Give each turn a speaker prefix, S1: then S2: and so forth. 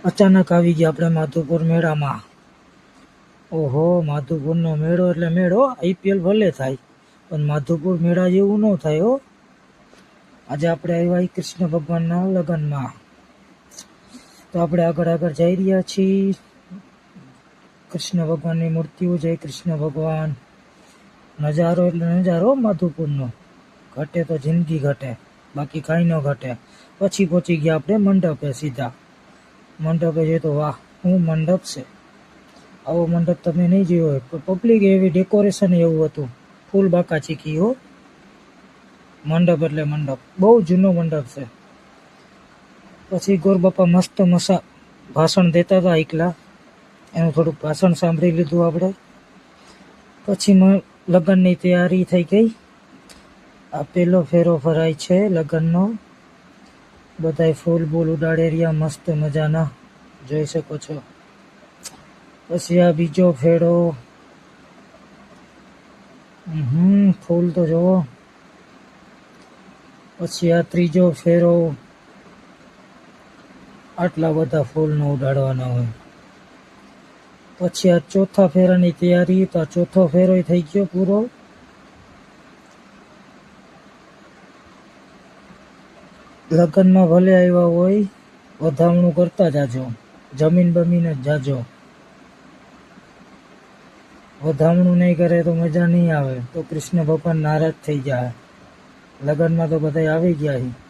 S1: અચાનક આવી ગયા આપણે માધુપુર મેળામાં. ઓહો, માધુપુરનો મેળો એટલે મેળો. IPL ભલે થાય પણ માધુપુર મેળા જેવું ન થાય હો. આજે આપણે આવ્યા કૃષ્ણ ભગવાનના લગ્નમાં. તો આપણે આગળ જઈ રહ્યા છીએ. કૃષ્ણ ભગવાનની મૂર્તિઓ, જય કૃષ્ણ ભગવાન. નજારો એટલે નજારો માધુપુરનો. ઘટે તો જિંદગી ઘટે, બાકી કાંઈ ન ઘટે. પછી પહોંચી ગયા આપણે મંડપે સીધા. મંડપે જઈએ તો વાહ, શું મંડપ છે. આવો મંડપ તમે નહીં જોયો હોય. પબ્લિક એવી, ડેકોરેશન એવું હતું. ફૂલ બાકા ચીકી હો. મંડપ એટલે મંડપ, બહુ જૂનો મંડપ છે. પછી ગોરબાપા મસ્ત ભાષણ દેતા હતા એકલા. એનું થોડુંક ભાષણ સાંભળી લીધું આપણે. પછી લગ્નની તૈયારી થઈ ગઈ. આ પહેલો ફેરો ભરાય છે લગ્નનો. બધાય ફૂલ બૂલ ઉડાડે રહ્યા મસ્ત મજાના, જોઈ શકો છો. પછી આ બીજો ફેરો. ફૂલ તો જોવો. પછી આ ત્રીજો ફેરો. આટલા બધા ફૂલનો ઉડાડવાના હોય. પછી આ ચોથા ફેરાની તૈયારી. તો આ ચોથો ફેરો થઈ ગયો પૂરો. લગ્નમાં ભલે આવ્યા હોય, વધામણું કરતા જાજો, જમીન બમીને જ જાજો. વધામણું નહીં કરે તો મજા નહીં આવે, તો કૃષ્ણ ભગવાન નારાજ થઈ જાય. લગ્નમાં તો બધા આવી ગયા છે.